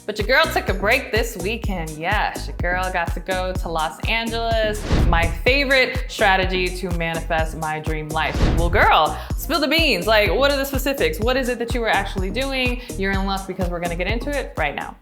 But your girl took a break this weekend. Yes, your girl got to go to Los Angeles. My favorite strategy to manifest my dream life. Well, girl, spill the beans. Like, what are the specifics? What is it that you were actually doing? You're in luck because we're gonna get into it right now.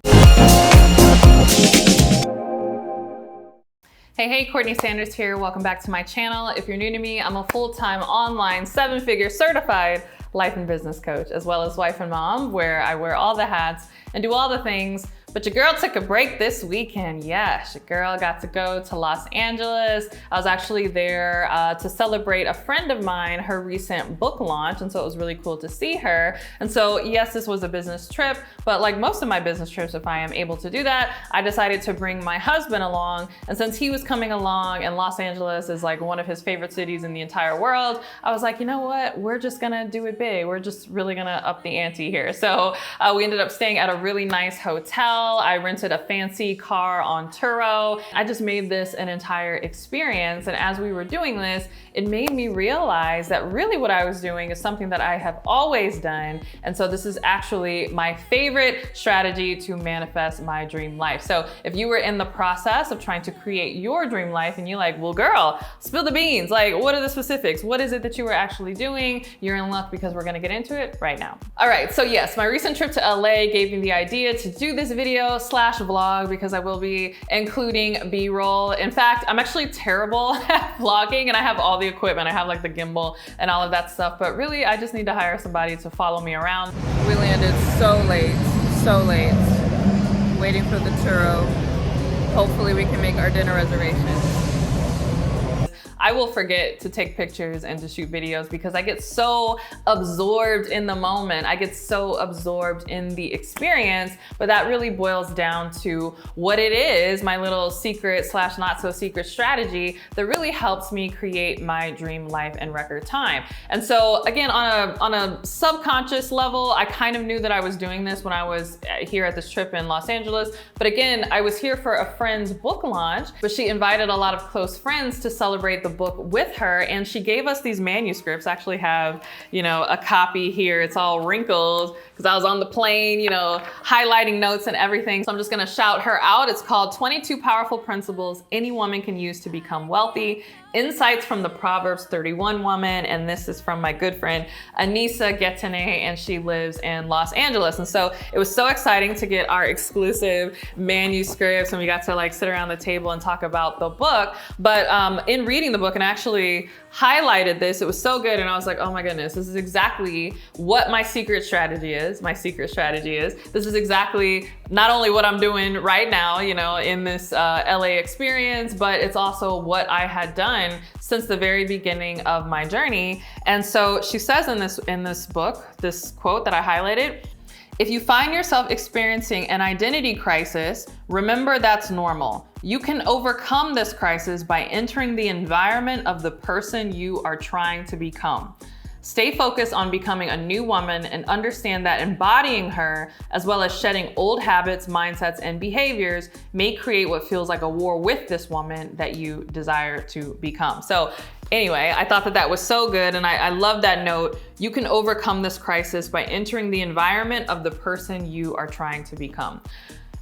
Hey, Courtney Sanders here. Welcome back to my channel. If you're new to me, I'm a full-time online 7-figure certified life and business coach, as well as wife and mom, where I wear all the hats and do all the things. But your girl took a break this weekend. Yes, your girl got to go to Los Angeles. I was actually there to celebrate a friend of mine, her recent book launch. And so it was really cool to see her. And so yes, this was a business trip, but like most of my business trips, if I am able to do that, I decided to bring my husband along. And since he was coming along and Los Angeles is like one of his favorite cities in the entire world, I was like, you know what? We're just gonna do it big. We're just really gonna up the ante here. So we ended up staying at a really nice hotel. I rented a fancy car on Turo. I just made this an entire experience. And as we were doing this, it made me realize that really what I was doing is something that I have always done. And so this is actually my favorite strategy to manifest my dream life. So if you were in the process of trying to create your dream life and you're like, well, girl, spill the beans. Like, what are the specifics? What is it that you were actually doing? You're in luck because we're gonna get into it right now. All right, so yes, my recent trip to LA gave me the idea to do this video / vlog because I will be including B-roll. In fact, I'm actually terrible at vlogging and I have all the equipment. I have like the gimbal and all of that stuff, but really I just need to hire somebody to follow me around. We landed so late, waiting for the Turo. Hopefully we can make our dinner reservation. I will forget to take pictures and to shoot videos because I get so absorbed in the moment. I get so absorbed in the experience, but that really boils down to what it is, my little secret / not so secret strategy that really helps me create my dream life in record time. And so again, on a subconscious level, I kind of knew that I was doing this when I was here at this trip in Los Angeles. But again, I was here for a friend's book launch, but she invited a lot of close friends to celebrate the book with her, and she gave us these manuscripts. I actually have, a copy here. It's all wrinkled because I was on the plane, highlighting notes and everything. So I'm just gonna shout her out. It's called 22 Powerful Principles Any Woman Can Use to Become Wealthy. Insights from the Proverbs 31 woman. And this is from my good friend, Anissa Getene, and she lives in Los Angeles. And so it was so exciting to get our exclusive manuscripts and we got to like sit around the table and talk about the book. But in reading the book and actually highlighted this, it was so good. And I was like, oh my goodness, this is exactly what my secret strategy is. This is exactly not only what I'm doing right now, in this LA experience, but it's also what I had done since the very beginning of my journey. And so she says in this book, this quote that I highlighted, if you find yourself experiencing an identity crisis, remember that's normal. You can overcome this crisis by entering the environment of the person you are trying to become. Stay focused on becoming a new woman and understand that embodying her, as well as shedding old habits, mindsets, and behaviors may create what feels like a war with this woman that you desire to become. So anyway, I thought that was so good. And I love that note. You can overcome this crisis by entering the environment of the person you are trying to become.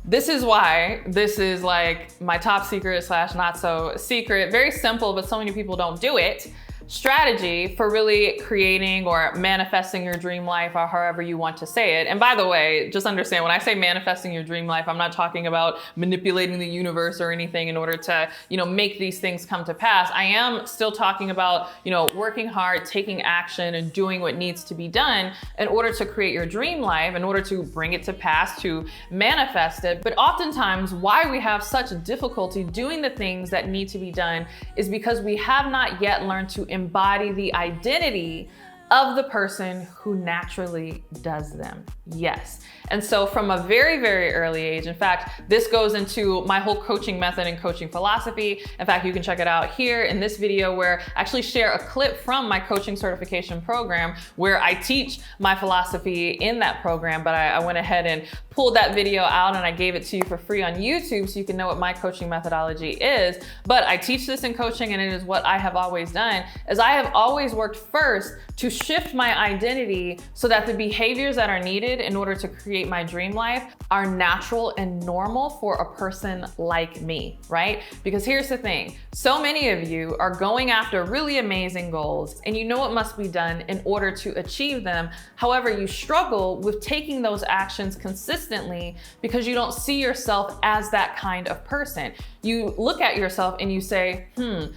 This is why this is like my top secret / not so secret, very simple, but so many people don't do it, strategy for really creating or manifesting your dream life, or however you want to say it. And by the way, just understand, when I say manifesting your dream life, I'm not talking about manipulating the universe or anything in order to, make these things come to pass. I am still talking about, working hard, taking action, and doing what needs to be done in order to create your dream life, in order to bring it to pass, to manifest it. But oftentimes why we have such difficulty doing the things that need to be done is because we have not yet learned to embody the identity of the person who naturally does them. Yes. And so from a very, very early age, in fact, this goes into my whole coaching method and coaching philosophy. In fact, you can check it out here in this video where I actually share a clip from my coaching certification program where I teach my philosophy in that program, but I went ahead and pulled that video out and I gave it to you for free on YouTube so you can know what my coaching methodology is. But I teach this in coaching, and it is what I have always done, is I have always worked first to shift my identity so that the behaviors that are needed in order to create my dream life are natural and normal for a person like me, right? Because here's the thing, so many of you are going after really amazing goals and you know what must be done in order to achieve them. However, you struggle with taking those actions consistently because you don't see yourself as that kind of person. You look at yourself and you say,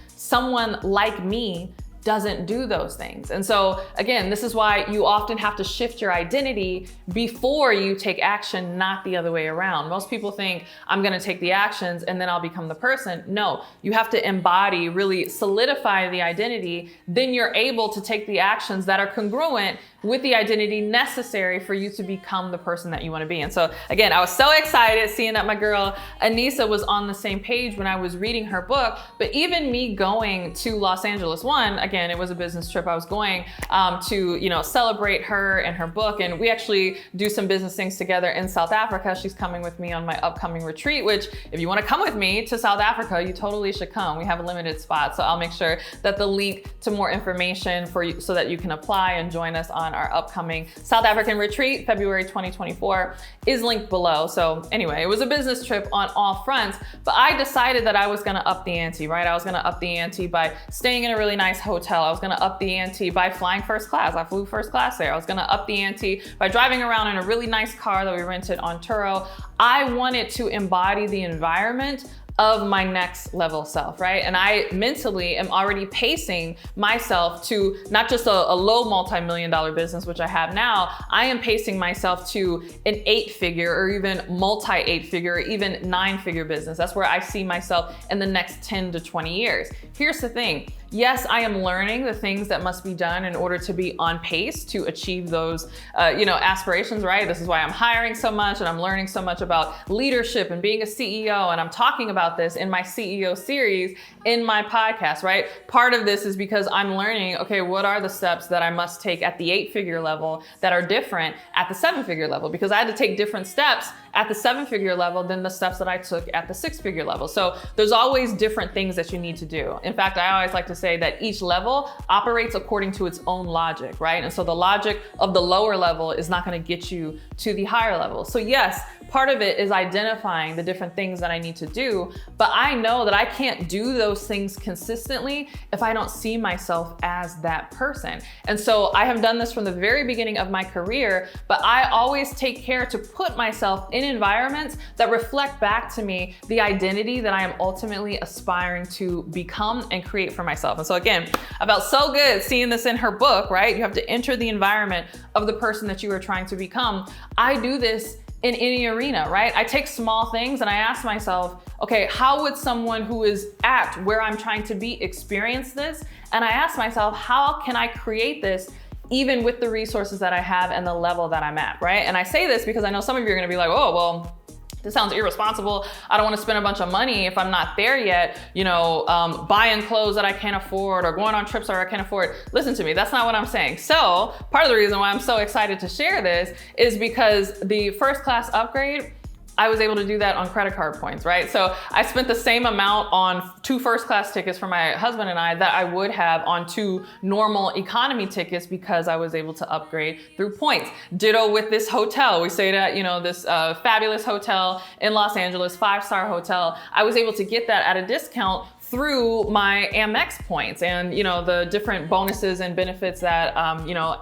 someone like me doesn't do those things. And so again, this is why you often have to shift your identity before you take action, not the other way around. Most people think I'm gonna take the actions and then I'll become the person. No, you have to embody, really solidify the identity. Then you're able to take the actions that are congruent with the identity necessary for you to become the person that you want to be. And so again, I was so excited seeing that my girl Anissa was on the same page when I was reading her book. But even me going to Los Angeles, again, it was a business trip. I was going to, celebrate her and her book. And we actually do some business things together in South Africa. She's coming with me on my upcoming retreat, which if you want to come with me to South Africa, you totally should come. We have a limited spot. So I'll make sure that the link to more information for you so that you can apply and join us on our upcoming South African retreat, February 2024, is linked below. So anyway, it was a business trip on all fronts, but I decided that I was gonna up the ante, right? I was gonna up the ante by staying in a really nice hotel. I was gonna up the ante by flying first class. I flew first class there. I was gonna up the ante by driving around in a really nice car that we rented on Turo. I wanted to embody the environment of my next level self, right? And I mentally am already pacing myself to not just a low multi-million-dollar business, which I have now. I am pacing myself to an 8-figure or even multi-8-figure or even 9-figure business. That's where I see myself in the next 10 to 20 years. Here's the thing. Yes, I am learning the things that must be done in order to be on pace to achieve those, aspirations, right? This is why I'm hiring so much and I'm learning so much about leadership and being a CEO. And I'm talking about this in my CEO series in my podcast, right? Part of this is because I'm learning, okay, what are the steps that I must take at the 8-figure level that are different at the 7-figure level? Because I had to take different steps at the 7-figure level than the steps that I took at the 6-figure level. So there's always different things that you need to do. In fact, I always like to say that each level operates according to its own logic, right? And so the logic of the lower level is not going to get you to the higher level. So yes, part of it is identifying the different things that I need to do, but I know that I can't do those things consistently if I don't see myself as that person. And so I have done this from the very beginning of my career, but I always take care to put myself in environments that reflect back to me the identity that I am ultimately aspiring to become and create for myself. And so again, I felt so good seeing this in her book, right? You have to enter the environment of the person that you are trying to become. I do this in any arena, right? I take small things and I ask myself, okay, how would someone who is at where I'm trying to be experience this? And I ask myself, how can I create this even with the resources that I have and the level that I'm at, right? And I say this because I know some of you are gonna be like, oh, well, this sounds irresponsible. I don't want to spend a bunch of money if I'm not there yet, buying clothes that I can't afford or going on trips that I can't afford. Listen to me, that's not what I'm saying. So part of the reason why I'm so excited to share this is because the first class upgrade, I was able to do that on credit card points, right? So I spent the same amount on 2 first class tickets for my husband and I that I would have on 2 normal economy tickets because I was able to upgrade through points. Ditto with this hotel. We stayed at, this fabulous hotel in Los Angeles, 5-star hotel. I was able to get that at a discount through my Amex points and the different bonuses and benefits that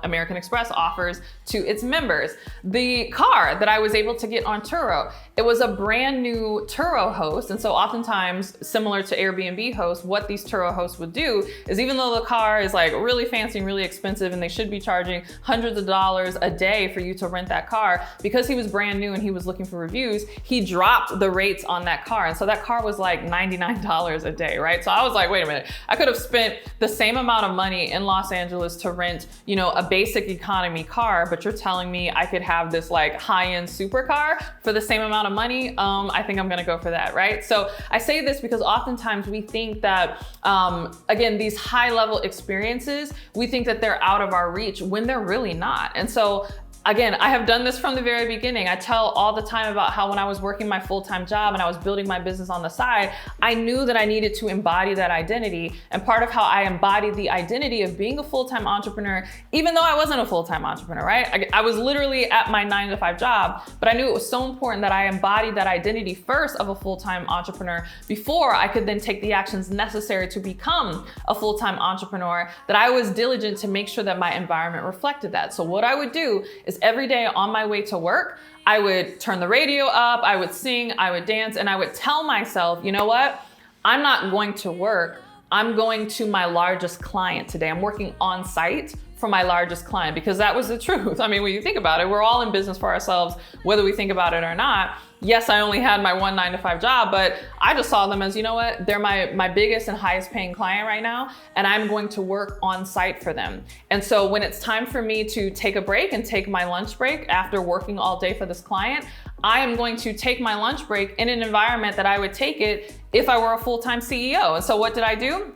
American Express offers to its members. The car that I was able to get on Turo, it was a brand new Turo host. And so oftentimes, similar to Airbnb hosts, what these Turo hosts would do is even though the car is like really fancy and really expensive and they should be charging hundreds of dollars a day for you to rent that car, because he was brand new and he was looking for reviews, he dropped the rates on that car. And so that car was like $99 a day, right? So I was like, wait a minute, I could have spent the same amount of money in Los Angeles to rent, a basic economy car, but you're telling me I could have this like high-end supercar for the same amount of money? I think I'm gonna go for that, right? So I say this because oftentimes we think that, again, these high-level experiences, we think that they're out of our reach when they're really not. And so Again, I have done this from the very beginning. I tell all the time about how when I was working my full-time job and I was building my business on the side, I knew that I needed to embody that identity. And part of how I embodied the identity of being a full-time entrepreneur, even though I wasn't a full-time entrepreneur, right? I was literally at my 9-to-5 job, but I knew it was so important that I embodied that identity first of a full-time entrepreneur before I could then take the actions necessary to become a full-time entrepreneur, that I was diligent to make sure that my environment reflected that. So what I would do is every day on my way to work, I would turn the radio up, I would sing, I would dance, and I would tell myself, you know what? I'm not going to work. I'm going to my largest client today. I'm working on site for my largest client, because that was the truth. I mean, when you think about it, we're all in business for ourselves, whether we think about it or not. Yes, I only had my one 9-to-5 job, but I just saw them as, you know what, they're my biggest and highest paying client right now, and I'm going to work on site for them. And so when it's time for me to take a break and take my lunch break after working all day for this client, I am going to take my lunch break in an environment that I would take it if I were a full-time CEO. And so what did I do?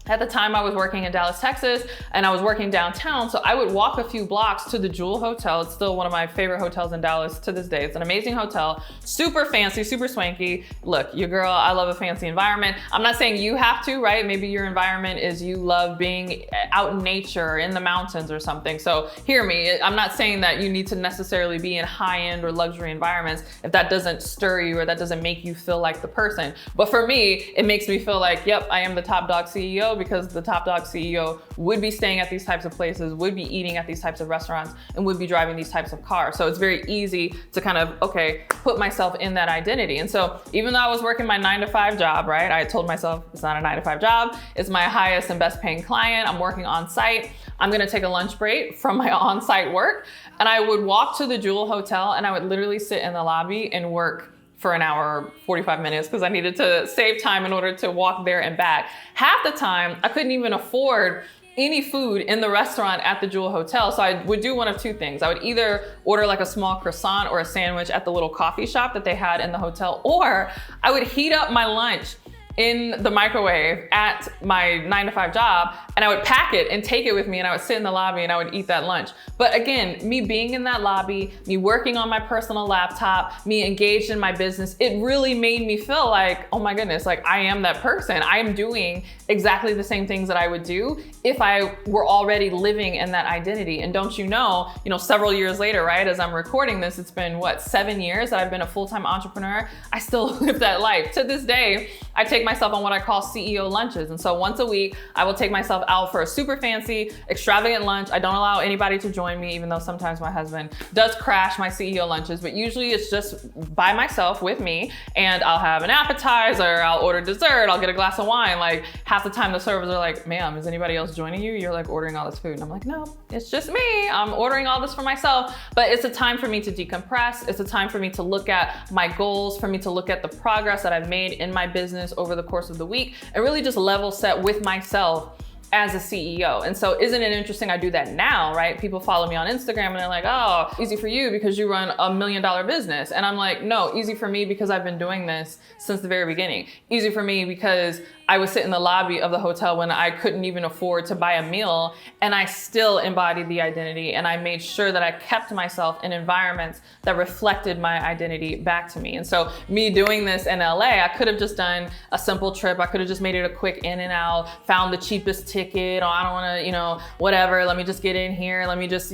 At the time I was working in Dallas, Texas, and I was working downtown. So I would walk a few blocks to the Jewel Hotel. It's still one of my favorite hotels in Dallas to this day. It's an amazing hotel, super fancy, super swanky. Look, your girl, I love a fancy environment. I'm not saying you have to, right? Maybe your environment is you love being out in nature or in the mountains or something. So hear me, I'm not saying that you need to necessarily be in high-end or luxury environments if that doesn't stir you or that doesn't make you feel like the person. But for me, it makes me feel like, yep, I am the top dog CEO, because the top dog CEO would be staying at these types of places, would be eating at these types of restaurants, and would be driving these types of cars. So it's very easy to kind of, okay, put myself in that identity. And so even though I was working my 9-to-5 job, right? I told myself it's not a 9-to-5 job. It's my highest and best paying client. I'm working on site. I'm gonna take a lunch break from my on-site work. And I would walk to the Jewel Hotel and I would literally sit in the lobby and work for an hour, 45 minutes, because I needed to save time in order to walk there and back. Half the time, I couldn't even afford any food in the restaurant at the Jewel Hotel. So I would do one of two things. I would either order like a small croissant or a sandwich at the little coffee shop that they had in the hotel, or I would heat up my lunch in the microwave at my 9-to-5 job, and I would pack it and take it with me, and I would sit in the lobby and I would eat that lunch. But again, me being in that lobby, me working on my personal laptop, me engaged in my business, it really made me feel like, oh my goodness, like I am that person. I am doing exactly the same things that I would do if I were already living in that identity. And don't you know, several years later, right, as I'm recording this, it's been what, 7 years that I've been a full-time entrepreneur. I still live that life. To this day, I take myself on what I call CEO lunches. And so once a week, I will take myself out for a super fancy, extravagant lunch. I don't allow anybody to join me, even though sometimes my husband does crash my CEO lunches, but usually it's just by myself with me, and I'll have an appetizer, I'll order dessert, I'll get a glass of wine. Like half the time the servers are like, ma'am, is anybody else joining you? You're like ordering all this food. And I'm like, no, it's just me. I'm ordering all this for myself. But it's a time for me to decompress. It's a time for me to look at my goals, for me to look at the progress that I've made in my business over the course of the week, and really just level set with myself as a CEO. And so isn't it interesting I do that now, right? People follow me on Instagram and they're like, oh, easy for you because you run $1 million business. And I'm like, no, easy for me because I've been doing this since the very beginning. Easy for me because I would sit in the lobby of the hotel when I couldn't even afford to buy a meal, and I still embodied the identity, and I made sure that I kept myself in environments that reflected my identity back to me. And so me doing this in LA, I could have just done a simple trip. I could have just made it a quick in and out, found the cheapest ticket. Oh, I don't want to, whatever. Let me just get in here. Let me just,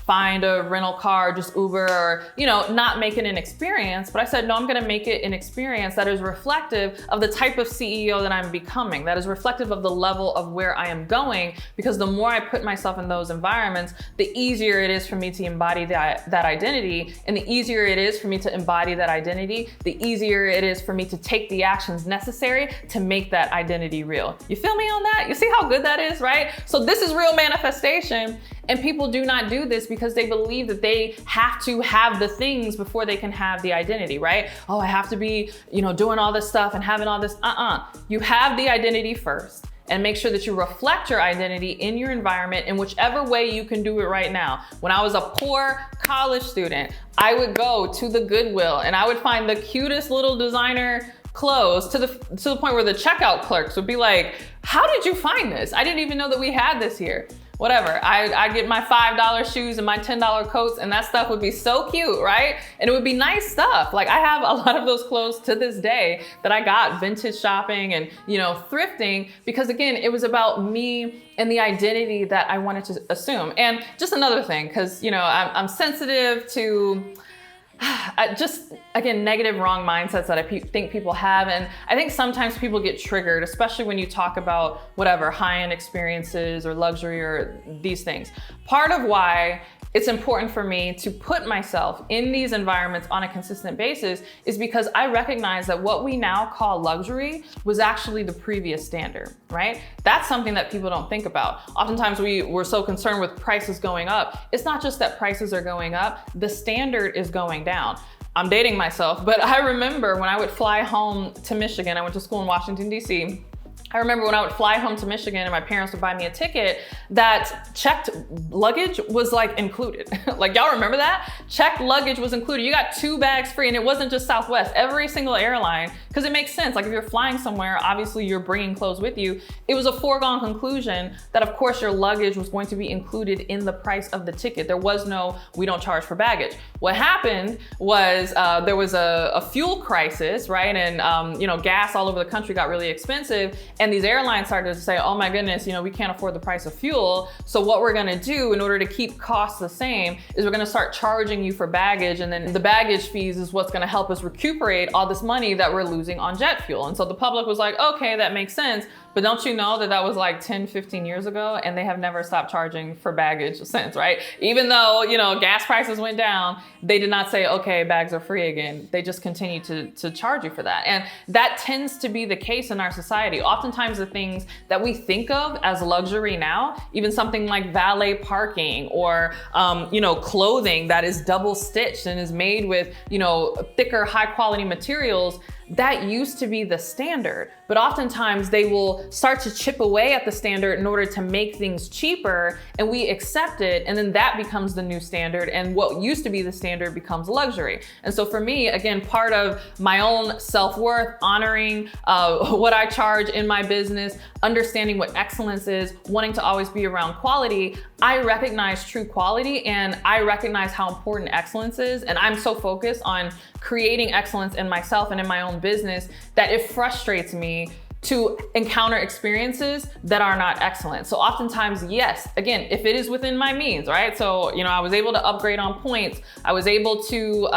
find a rental car, just Uber, or, not make it an experience. But I said, no, I'm going to make it an experience that is reflective of the type of CEO that I'm becoming, that is reflective of the level of where I am going, because the more I put myself in those environments, the easier it is for me to embody that identity. And the easier it is for me to embody that identity, the easier it is for me to take the actions necessary to make that identity real. You feel me on that? You see how good that is, right? So this is real manifestation. And people do not do this because they believe that they have to have the things before they can have the identity, right? Oh, I have to be, doing all this stuff and having all this. You have the identity first, and make sure that you reflect your identity in your environment in whichever way you can do it right now. When I was a poor college student, I would go to the Goodwill and I would find the cutest little designer clothes to the point where the checkout clerks would be like, how did you find this? I didn't even know that we had this here. whatever. I get my $5 shoes and my $10 coats, and that stuff would be so cute, right? And it would be nice stuff. Like, I have a lot of those clothes to this day that I got vintage shopping and, thrifting, because again, it was about me and the identity that I wanted to assume. And just another thing, because, I'm sensitive to just, again, negative, wrong mindsets that I think people have. And I think sometimes people get triggered, especially when you talk about whatever, high-end experiences or luxury or these things. Part of why it's important for me to put myself in these environments on a consistent basis is because I recognize that what we now call luxury was actually the previous standard, right? That's something that people don't think about. Oftentimes we're so concerned with prices going up. It's not just that prices are going up, the standard is going down. I'm dating myself, but I remember when I would fly home to Michigan, I went to school in Washington, D.C. I remember when I would fly home to Michigan and my parents would buy me a ticket, that checked luggage was like included. Like, y'all remember that? Checked luggage was included. You got 2 bags free, and it wasn't just Southwest. Every single airline, because it makes sense. Like, if you're flying somewhere, obviously you're bringing clothes with you. It was a foregone conclusion that of course your luggage was going to be included in the price of the ticket. There was no, we don't charge for baggage. What happened was there was a fuel crisis, right? And gas all over the country got really expensive. And these airlines started to say, oh my goodness, we can't afford the price of fuel. So what we're gonna do in order to keep costs the same is we're gonna start charging you for baggage. And then the baggage fees is what's gonna help us recuperate all this money that we're losing on jet fuel. And so the public was like, okay, that makes sense. But don't you know that was like 10, 15 years ago, and they have never stopped charging for baggage since, right? Even though, gas prices went down, they did not say, okay, bags are free again. They just continue to charge you for that. And that tends to be the case in our society. Oftentimes the things that we think of as luxury now, even something like valet parking or, clothing that is double stitched and is made with, thicker, high quality materials, that used to be the standard. But oftentimes they will start to chip away at the standard in order to make things cheaper, and we accept it, and then that becomes the new standard, and what used to be the standard becomes luxury. And so for me, again, part of my own self-worth, honoring what I charge in my business, understanding what excellence is, wanting to always be around quality, I recognize true quality and I recognize how important excellence is. And I'm so focused on creating excellence in myself and in my own business that it frustrates me to encounter experiences that are not excellent. So oftentimes, yes, again, if it is within my means, right? So, I was able to upgrade on points. I was able to,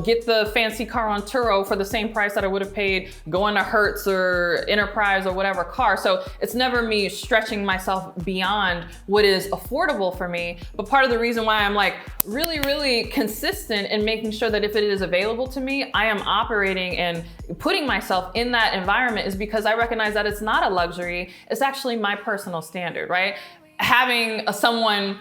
get the fancy car on Turo for the same price that I would have paid going to Hertz or Enterprise or whatever car. So it's never me stretching myself beyond what is affordable for me. But part of the reason why I'm like really, really consistent in making sure that if it is available to me, I am operating and putting myself in that environment is because I recognize that it's not a luxury. It's actually my personal standard, right? Having someone,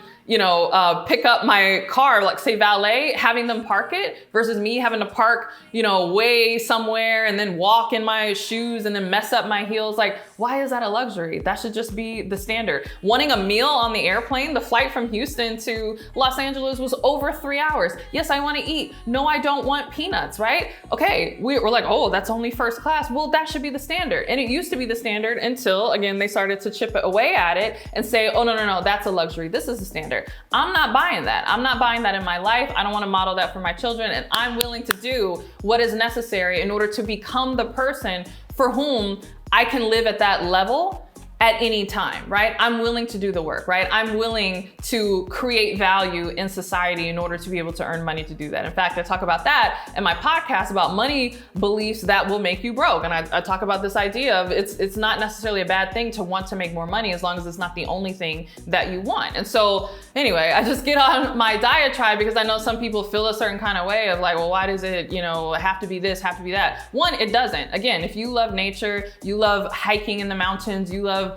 pick up my car, like say valet, having them park it versus me having to park, way somewhere and then walk in my shoes and then mess up my heels. Like, why is that a luxury? That should just be the standard. Wanting a meal on the airplane, the flight from Houston to Los Angeles was over 3 hours. Yes, I want to eat. No, I don't want peanuts, right? Okay, we're like, oh, that's only first class. Well, that should be the standard. And it used to be the standard until, again, they started to chip away at it and say, oh, no, that's a luxury. This is the standard. I'm not buying that. I'm not buying that in my life. I don't want to model that for my children. And I'm willing to do what is necessary in order to become the person for whom I can live at that level at any time, right? I'm willing to do the work, right? I'm willing to create value in society in order to be able to earn money to do that. In fact, I talk about that in my podcast about money beliefs that will make you broke. And I talk about this idea of it's not necessarily a bad thing to want to make more money as long as it's not the only thing that you want. And so anyway, I just get on my diatribe because I know some people feel a certain kind of way of like, well, why does it, have to be this, have to be that? One, it doesn't. Again, if you love nature, you love hiking in the mountains, you love,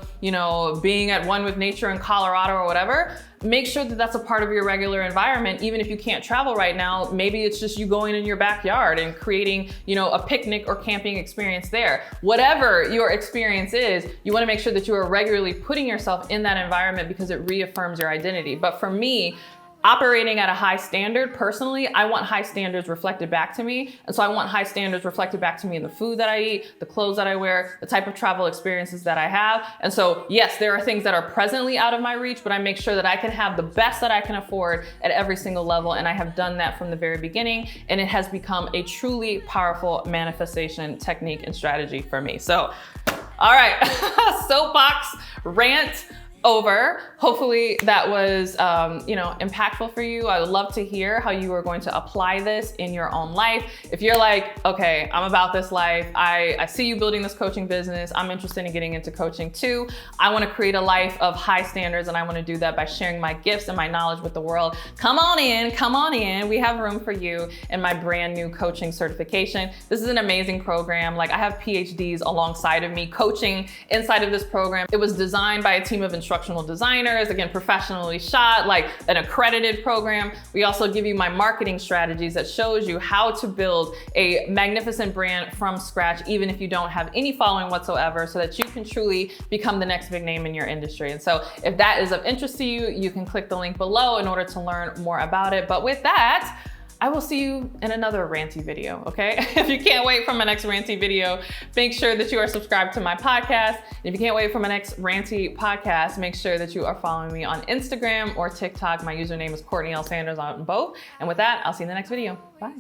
being at one with nature in Colorado or whatever, make sure that that's a part of your regular environment. Even if you can't travel right now, maybe it's just you going in your backyard and creating, a picnic or camping experience there. Whatever your experience is, you want to make sure that you are regularly putting yourself in that environment because it reaffirms your identity. But for me, operating at a high standard, personally, I want high standards reflected back to me. And so I want high standards reflected back to me in the food that I eat, the clothes that I wear, the type of travel experiences that I have. And so yes, there are things that are presently out of my reach, but I make sure that I can have the best that I can afford at every single level. And I have done that from the very beginning. And it has become a truly powerful manifestation technique and strategy for me. So, all right, soapbox rant over. Hopefully that was, impactful for you. I would love to hear how you are going to apply this in your own life. If you're like, okay, I'm about this life. I see you building this coaching business. I'm interested in getting into coaching too. I want to create a life of high standards, and I want to do that by sharing my gifts and my knowledge with the world. Come on in. We have room for you in my brand new coaching certification. This is an amazing program. Like, I have PhDs alongside of me coaching inside of this program. It was designed by a team of instructional designers, again, professionally shot, like an accredited program. We also give you my marketing strategies that shows you how to build a magnificent brand from scratch, even if you don't have any following whatsoever, so that you can truly become the next big name in your industry. And so if that is of interest to you, you can click the link below in order to learn more about it. But with that, I will see you in another ranty video, okay? If you can't wait for my next ranty video, make sure that you are subscribed to my podcast. And if you can't wait for my next ranty podcast, make sure that you are following me on Instagram or TikTok. My username is CourtneyLSanders on both. And with that, I'll see you in the next video. Bye.